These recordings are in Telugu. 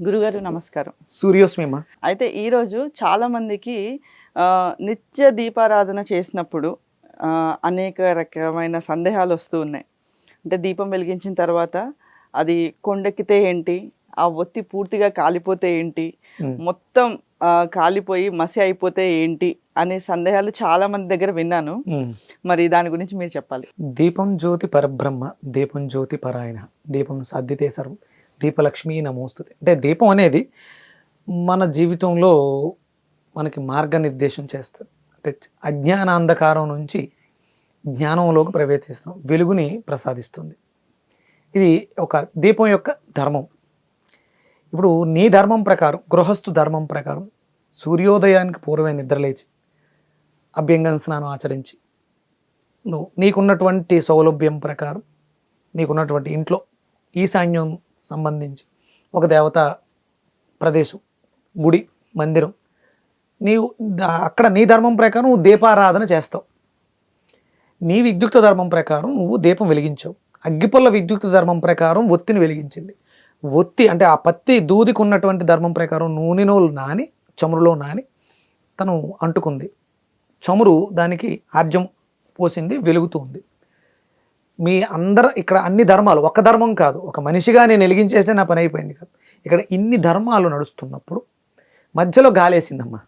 గురుగారు నమస్కారం. సూర్యోస్మిమ. అయితే ఈరోజు చాలామందికి నిత్య దీపారాధన చేసినప్పుడు అనేక రకమైన సందేహాలు వస్తూ ఉన్నాయి. అంటే దీపం వెలిగించిన తర్వాత అది కొండెక్కితే ఏంటి? ఆ ఒత్తి పూర్తిగా కాలిపోతే ఏంటి? మొత్తం కాలిపోయి మసి అయిపోతే ఏంటి? అనే సందేహాలు చాలామంది దగ్గర విన్నాను. మరి దాని గురించి మీరు చెప్పాలి. దీపం జ్యోతి పరబ్రహ్మ, దీపం జ్యోతి పరాయణ, దీపం సాధ్యతే సర్వం, దీపలక్ష్మీ నమోస్తుతే. అంటే దీపం అనేది మన జీవితంలో మనకి మార్గనిర్దేశం చేస్తుంది. అంటే అజ్ఞానాంధకారం నుంచి జ్ఞానంలోకి ప్రవేశిస్తాం, వెలుగుని ప్రసాదిస్తుంది. ఇది ఒక దీపం యొక్క ధర్మం. ఇప్పుడు నీ ధర్మం ప్రకారం, గృహస్థు ధర్మం ప్రకారం సూర్యోదయానికి పూర్వమే నిద్రలేచి అభ్యంగన స్నానం ఆచరించి నీకున్నటువంటి సౌలభ్యం ప్రకారం నీకున్నటువంటి ఇంట్లో ఈశాన్యం సంబంధించి ఒక దేవతా ప్రదేశం, గుడి, మందిరం, నీవు అక్కడ నీ ధర్మం ప్రకారం నువ్వు దీపారాధన చేస్తావు. నీ విద్యుక్త ధర్మం ప్రకారం నువ్వు దీపం వెలిగించావు. అగ్గిపుల్ల విద్యుక్త ధర్మం ప్రకారం ఒత్తిని వెలిగించింది. ఒత్తి అంటే ఆ పత్తి దూదికి ఉన్నటువంటి ధర్మం ప్రకారం నూనెలో నాని, చమురులో నాని తను అంటుకుంది. చమురు దానికి ఆర్జం పోసింది, వెలుగుతూ ఉంది. మీ అందరూ ఇక్కడ అన్ని ధర్మాలు, ఒక ధర్మం కాదు, ఒక మనిషిగా నేను వెలిగించేస్తే నా పని అయిపోయింది కాదు. ఇక్కడ ఇన్ని ధర్మాలు నడుస్తున్నప్పుడు మధ్యలో గాలేసిందమ్మా.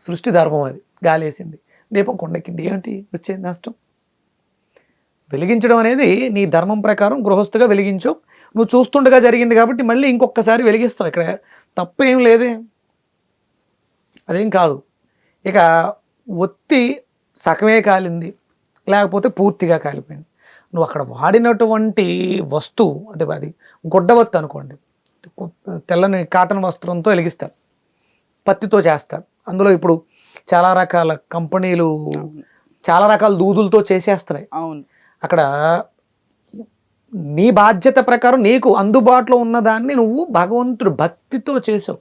సృష్టి ధర్మం అది. గాలేసింది, దీపం కొండెక్కింది. ఏంటి వచ్చేది నష్టం? వెలిగించడం అనేది నీ ధర్మం ప్రకారం గృహస్థుగా వెలిగించవు. నువ్వు చూస్తుండగా జరిగింది కాబట్టి మళ్ళీ ఇంకొకసారి వెలిగిస్తావు. ఇక్కడ తప్పేం లేదే, అదేం కాదు. ఇక ఒత్తి సగమే కాలింది, లేకపోతే పూర్తిగా కాలిపోయింది. నువ్వు అక్కడ వాడినటువంటి వస్తువు, అంటే అది గుడ్డవత్తు అనుకోండి, తెల్లని కాటన్ వస్త్రంతో వెలిగిస్తారు, పత్తితో చేస్తారు. అందులో ఇప్పుడు చాలా రకాల కంపెనీలు చాలా రకాల దూదులతో చేసేస్తున్నాయి. అవును. అక్కడ నీ బాధ్యత ప్రకారం నీకు అందుబాటులో ఉన్నదాన్ని నువ్వు భగవంతుడు భక్తితో చేసావు.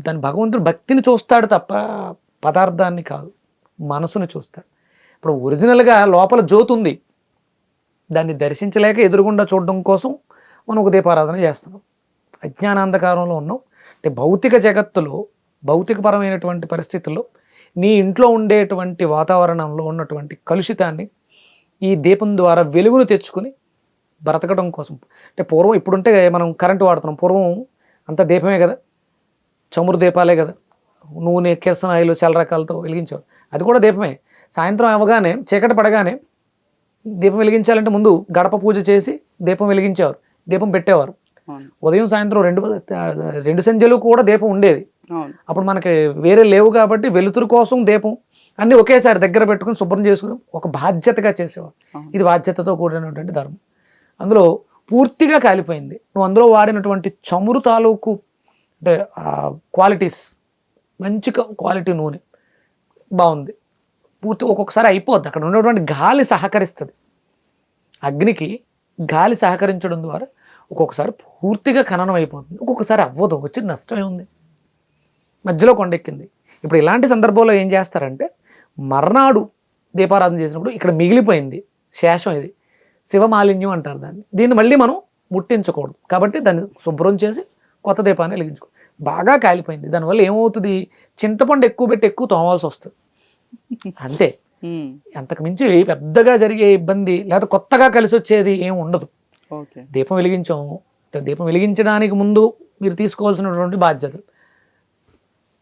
దాని భగవంతుడు భక్తిని చూస్తాడు తప్ప పదార్థాన్ని కాదు, మనసుని చూస్తాడు. ఇప్పుడు ఒరిజినల్గా లోపల జ్యోతి ఉంది, దాన్ని దర్శించలేక ఎదురుగుండా చూడడం కోసం మనం ఒక దీపారాధన చేస్తున్నాం. అజ్ఞానాంధకారంలో ఉన్నాం. అంటే భౌతిక జగత్తులో, భౌతికపరమైనటువంటి పరిస్థితుల్లో నీ ఇంట్లో ఉండేటువంటి వాతావరణంలో ఉన్నటువంటి కలుషితాన్ని ఈ దీపం ద్వారా వెలుగును తెచ్చుకొని బ్రతకడం కోసం. అంటే పూర్వం, ఇప్పుడుంటే మనం కరెంటు వాడుతున్నాం, పూర్వం అంత దీపమే కదా, చమురు దీపాలే కదా, నూనె, కిరసనాయిలు చాలా రకాలతో వెలిగించేవారు. అది కూడా దీపమే. సాయంత్రం అవ్వగానే, చీకటి పడగానే దీపం వెలిగించాలంటే ముందు గడప పూజ చేసి దీపం వెలిగించేవారు, దీపం పెట్టేవారు. ఉదయం సాయంత్రం రెండు సంధ్యలు కూడా దీపం ఉండేది. అప్పుడు మనకి వేరే లేవు కాబట్టి వెలుతురు కోసం దీపం అన్నీ ఒకేసారి దగ్గర పెట్టుకుని శుభ్రం చేసుకుని ఒక బాధ్యతగా చేసేవారు. ఇది బాధ్యతతో కూడినటువంటి ధర్మం. అందులో పూర్తిగా కాలిపోయింది. నువ్వు అందులో వాడినటువంటి చమురు తాలూకు అంటే క్వాలిటీస్, మంచి క్వాలిటీ నూనె బాగుంది, పూర్తి ఒక్కొక్కసారి అయిపోద్ది. అక్కడ ఉన్నటువంటి గాలి సహకరిస్తుంది, అగ్నికి గాలి సహకరించడం ద్వారా ఒక్కొక్కసారి పూర్తిగా ఖననం అయిపోతుంది, ఒక్కొక్కసారి అవ్వదు. వచ్చింది నష్టమే ఉంది, మధ్యలో కొండెక్కింది. ఇప్పుడు ఇలాంటి సందర్భంలో ఏం చేస్తారంటే, మర్నాడు దీపారాధన చేసినప్పుడు ఇక్కడ మిగిలిపోయింది శేషం, ఇది శివమాలిన్యం అంటారు దాన్ని. దీన్ని మళ్ళీ మనం ముట్టించకూడదు కాబట్టి దాన్ని శుభ్రం చేసి కొత్త దీపాన్ని వెలిగించుకో. బాగా కాలిపోయింది, దానివల్ల ఏమవుతుంది, చింతపండు ఎక్కువ పెట్టి ఎక్కువ తోమాల్సి వస్తుంది, అంతే. అంతకు మించి పెద్దగా జరిగే ఇబ్బంది లేదా కొత్తగా కలిసి వచ్చేది ఏమి ఉండదు. దీపం వెలిగించాము, దీపం వెలిగించడానికి ముందు మీరు తీసుకోవాల్సినటువంటి బాధ్యతలు,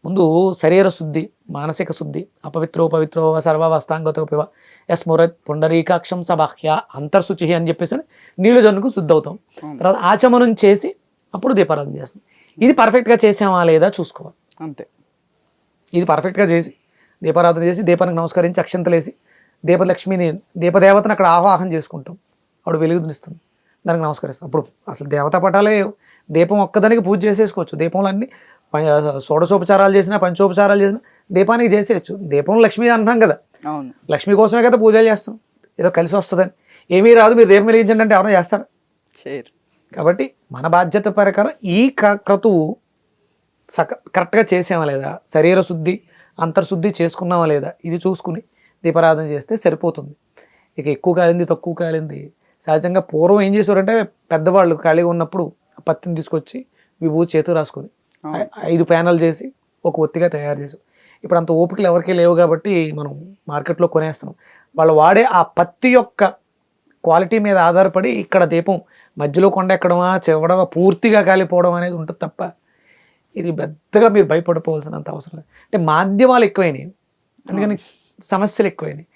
ముందు శరీర శుద్ధి, మానసిక శుద్ధి, అపవిత్రో పవిత్రో సర్వవస్తాంగతోపివ యస్మురత్ పుండరీకాక్షం సబాహ్య అంతర్శుచి అని చెప్పేసి నీళ్ళు జన్నుకు శుద్ధి అవుతాం. తర్వాత ఆచమనం చేసి అప్పుడు దీపారాధన చేస్తాం. ఇది పర్ఫెక్ట్గా చేసామా లేదా చూసుకోవాలి, అంతే. ఇది పర్ఫెక్ట్గా చేసి దీపారాధన చేసి దీపానికి నమస్కరించి అక్షంతలేసి దీపలక్ష్మిని, దీపదేవతను అక్కడ ఆవాహన చేసుకుంటాం, ఆవిడ వెలుగునిస్తుంది, దానికి నమస్కరిస్తాం. అప్పుడు అసలు దేవతా పటాలే, దీపం ఒక్కదానికి పూజ చేసేసుకోవచ్చు. దీపంలో అన్ని షోడశోపచారాలు చేసినా, పంచోపచారాలు చేసినా దీపానికి చేసేయచ్చు. దీపం లక్ష్మి అంటున్నాం కదా, లక్ష్మి కోసమే కదా పూజలు చేస్తాం, ఏదో కలిసి వస్తుందని. ఏమీ రాదు, మీరు దీపం వెలిగించండి అంటే ఎవరైనా చేస్తారు? చేయరు. కాబట్టి మన బాధ్యత ప్రకారం ఈ క్రతువు కరెక్ట్గా చేసామా లేదా, శరీర శుద్ధి అంతర్శుద్ధి చేసుకున్నామా లేదా, ఇది చూసుకుని దీపారాధన చేస్తే సరిపోతుంది. ఇక ఎక్కువ కాలింది తక్కువ కాలింది, సహజంగా పూర్వం ఏం చేసేవారంటే పెద్దవాళ్ళు ఖాళీగా ఉన్నప్పుడు పత్తిని తీసుకొచ్చి విభూతి చేతికి రాసుకొని అవును. 5 ప్యానల్ చేసి ఒక ఒత్తిగా తయారు చేసాం. ఇప్పుడు అంత ఓపికలు ఎవరికీ లేవు కాబట్టి మనం మార్కెట్లో కొనేస్తున్నాం. వాళ్ళు వాడే ఆ పత్తి యొక్క క్వాలిటీ మీద ఆధారపడి ఇక్కడ దీపం మధ్యలో కొండ ఎక్కడమా చివడమా పూర్తిగా కాలిపోవడం అనేది ఉంటుంది తప్ప ఇది పెద్దగా మీరు భయపడిపోవాల్సినంత అవసరం లేదు. అంటే మాధ్యమాలు ఎక్కువైనాయి, అందుకని సమస్యలు ఎక్కువైనాయి.